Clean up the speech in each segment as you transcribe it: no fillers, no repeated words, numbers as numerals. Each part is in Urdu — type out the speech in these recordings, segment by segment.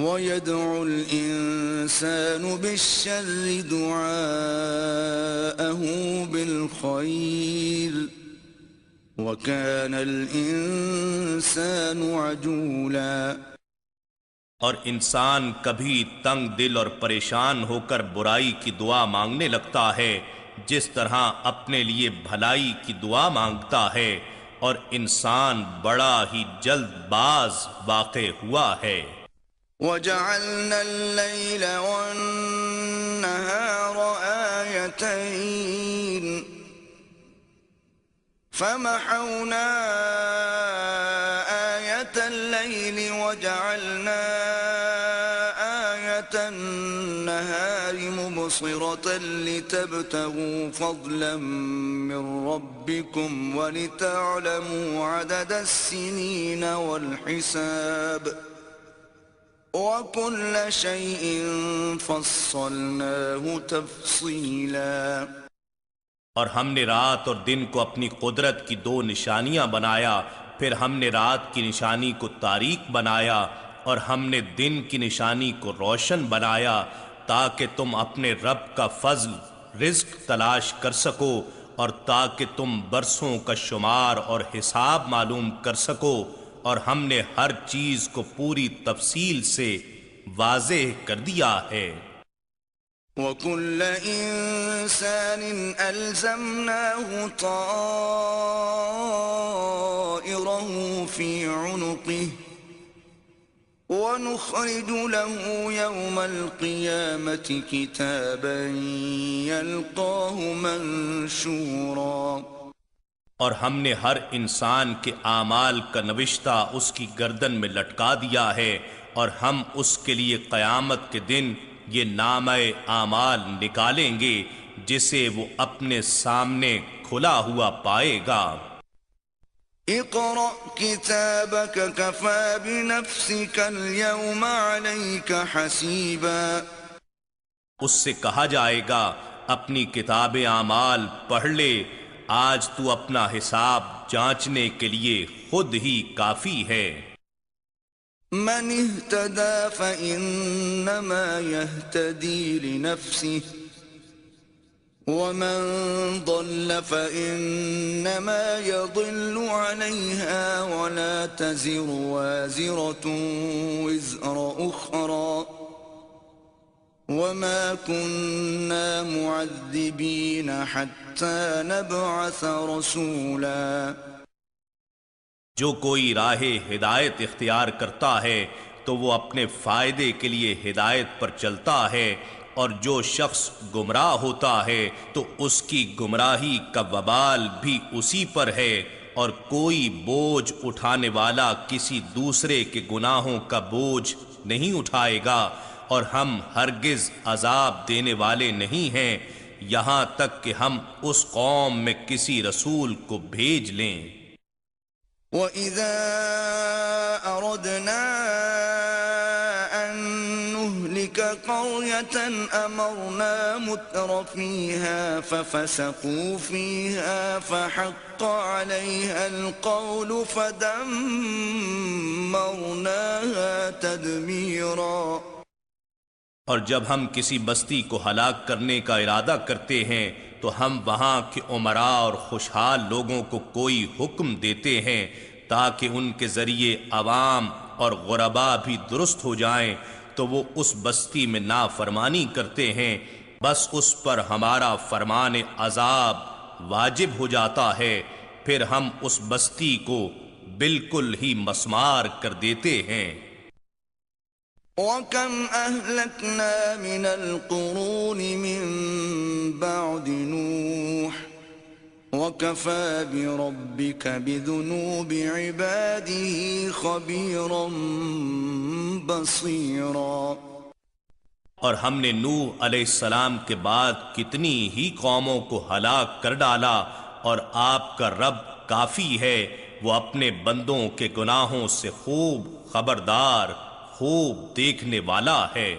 وَيَدْعُ الْإِنسَانُ بِالشَّرِّ دُعَاءَهُ بِالْخَيْرِ وَكَانَ الْإِنسَانُ عَجُولًا۔ اور انسان کبھی تنگ دل اور پریشان ہو کر برائی کی دعا مانگنے لگتا ہے جس طرح اپنے لیے بھلائی کی دعا مانگتا ہے، اور انسان بڑا ہی جلد باز واقع ہوا ہے۔ وَجَعَلْنَا اللَّيْلَ وَالنَّهَارَ آيَتَيْنِ فَمَحَوْنَا آيَةَ اللَّيْلِ وَجَعَلْنَا آيَةَ النَّهَارِ مُبْصِرَةً لِتَبْتَغُوا فَضْلًا مِّن رَّبِّكُمْ وَلِتَعْلَمُوا عَدَدَ السِّنِينَ وَالْحِسَابَ وَكُلَّ شَيْءٍ فَصَّلْنَاهُ تَفْصِيلًا۔ اور ہم نے رات اور دن کو اپنی قدرت کی دو نشانیاں بنایا، پھر ہم نے رات کی نشانی کو تاریک بنایا اور ہم نے دن کی نشانی کو روشن بنایا، تاکہ تم اپنے رب کا فضل رزق تلاش کر سکو اور تاکہ تم برسوں کا شمار اور حساب معلوم کر سکو، اور ہم نے ہر چیز کو پوری تفصیل سے واضح کر دیا ہے۔ وَكُلَّ إِنسَانٍ أَلْزَمْنَاهُ طَائِرَهُ فِي عُنُقِهِ وَنُخْرِجُ لَهُ يَوْمَ الْقِيَامَةِ كِتَابًا يَلْقَاهُ مَنشُورًا۔ اور ہم نے ہر انسان کے اعمال کا نوشتہ اس کی گردن میں لٹکا دیا ہے، اور ہم اس کے لیے قیامت کے دن یہ نامہ اعمال نکالیں گے جسے وہ اپنے سامنے کھلا ہوا پائے گا۔ اقرأ کتابک کفی بنفسک اليوم علیک حسیبا۔ اس سے کہا جائے گا اپنی کتاب اعمال پڑھ لے، آج تو اپنا حساب جانچنے کے لیے خود ہی کافی ہے۔ من اهتدى فإنما يهتدي لنفسه ومن ضل فإنما يضل عليها ولا تزر وازرة وزر أخرى وما كنا معذبين حتى نبعث رسولا۔ جو کوئی راہ ہدایت اختیار کرتا ہے تو وہ اپنے فائدے کے لیے ہدایت پر چلتا ہے، اور جو شخص گمراہ ہوتا ہے تو اس کی گمراہی کا وبال بھی اسی پر ہے، اور کوئی بوجھ اٹھانے والا کسی دوسرے کے گناہوں کا بوجھ نہیں اٹھائے گا، اور ہم ہرگز عذاب دینے والے نہیں ہیں یہاں تک کہ ہم اس قوم میں کسی رسول کو بھیج لیں۔ وَإِذَا أَرَدْنَا أَن نُّهْلِكَ قَرْيَةً أَمَرْنَا مُتْرَ فِيهَا فَفَسَقُوا فِيهَا فَحَقَّ عَلَيْهَا الْقَوْلُ فَدَمَّرْنَاهَا تَدْمِيرًا۔ اور جب ہم کسی بستی کو ہلاک کرنے کا ارادہ کرتے ہیں تو ہم وہاں کے امراء اور خوشحال لوگوں کو کوئی حکم دیتے ہیں تاکہ ان کے ذریعے عوام اور غرباء بھی درست ہو جائیں، تو وہ اس بستی میں نافرمانی کرتے ہیں، بس اس پر ہمارا فرمان عذاب واجب ہو جاتا ہے، پھر ہم اس بستی کو بالکل ہی مسمار کر دیتے ہیں۔ وَكَمْ أَهْلَكْنَا مِنَ الْقُرُونِ مِن بَعْدِ نُوحٍ وَكَفَى بِرَبِّكَ بِذُنُوبِ عِبَادِهِ خَبِيرًا بَصِيرًا۔ اور ہم نے نوح علیہ السلام کے بعد کتنی ہی قوموں کو ہلاک کر ڈالا، اور آپ کا رب کافی ہے، وہ اپنے بندوں کے گناہوں سے خوب خبردار، خوب دیکھنے والا ہے۔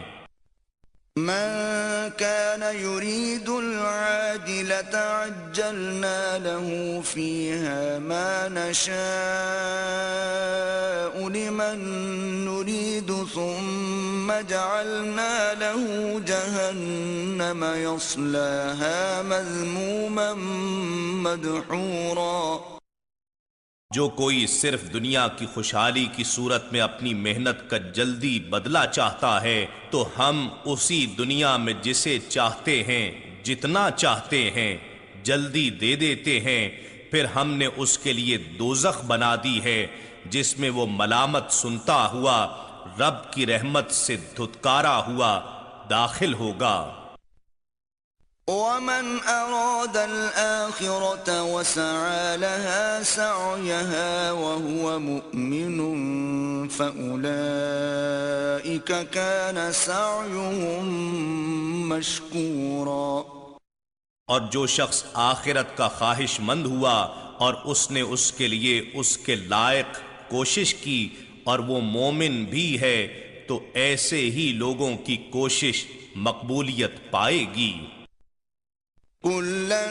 من كان يريد العاجلة عجلنا له فيها ما نشاء لمن نريد ثم جعلنا له جهنم يصلاها مذموما مدحورا۔ جو کوئی صرف دنیا کی خوشحالی کی صورت میں اپنی محنت کا جلدی بدلہ چاہتا ہے تو ہم اسی دنیا میں جسے چاہتے ہیں جتنا چاہتے ہیں جلدی دے دیتے ہیں، پھر ہم نے اس کے لیے دوزخ بنا دی ہے جس میں وہ ملامت سنتا ہوا رب کی رحمت سے دھتکارا ہوا داخل ہوگا۔ ومن أراد الآخرة وسعى لها سعيها وهو مؤمن فأولئك كان سعيهم مشكورا۔ اور جو شخص آخرت کا خواہش مند ہوا اور اس نے اس کے لیے اس کے لائق کوشش کی اور وہ مومن بھی ہے تو ایسے ہی لوگوں کی کوشش مقبولیت پائے گی۔ كُلًّا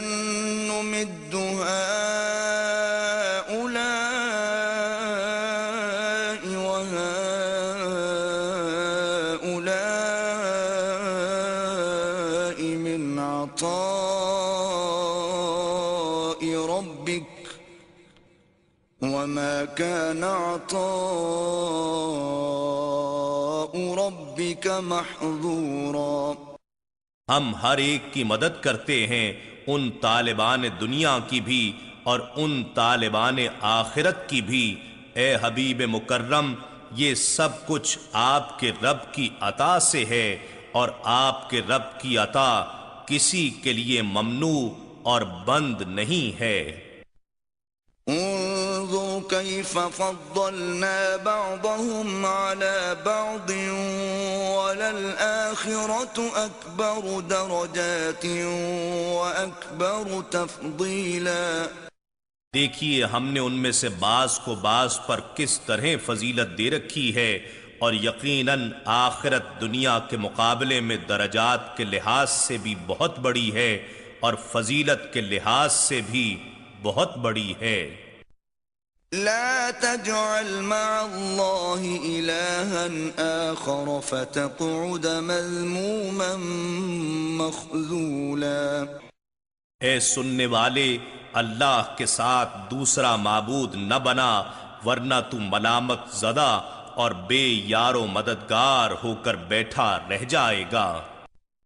نُمِدُّ هَؤُلَاءِ وَهَؤُلَاءِ مِنْ عَطَاءِ رَبِّكَ وَمَا كَانَ عَطَاءُ رَبِّكَ مَحْظُورًا۔ ہم ہر ایک کی مدد کرتے ہیں، ان طالبان دنیا کی بھی اور ان طالبان آخرت کی بھی۔ اے حبیب مکرم، یہ سب کچھ آپ کے رب کی عطا سے ہے، اور آپ کے رب کی عطا کسی کے لیے ممنوع اور بند نہیں ہے۔ انظر كيف فضلنا بعضهم على بعض وللآخرة أكبر درجات وأكبر تفضيلا۔ دیکھیے ہم نے ان میں سے بعض کو بعض پر کس طرح فضیلت دے رکھی ہے، اور یقیناً آخرت دنیا کے مقابلے میں درجات کے لحاظ سے بھی بہت بڑی ہے اور فضیلت کے لحاظ سے بھی بہت بڑی ہے۔ لا تجعل مع الله إلها آخر فتقعد مذموما مخذولا۔ اے سننے والے، اللہ کے ساتھ دوسرا معبود نہ بنا ورنہ تو ملامت زدہ اور بے یار و مددگار ہو کر بیٹھا رہ جائے گا۔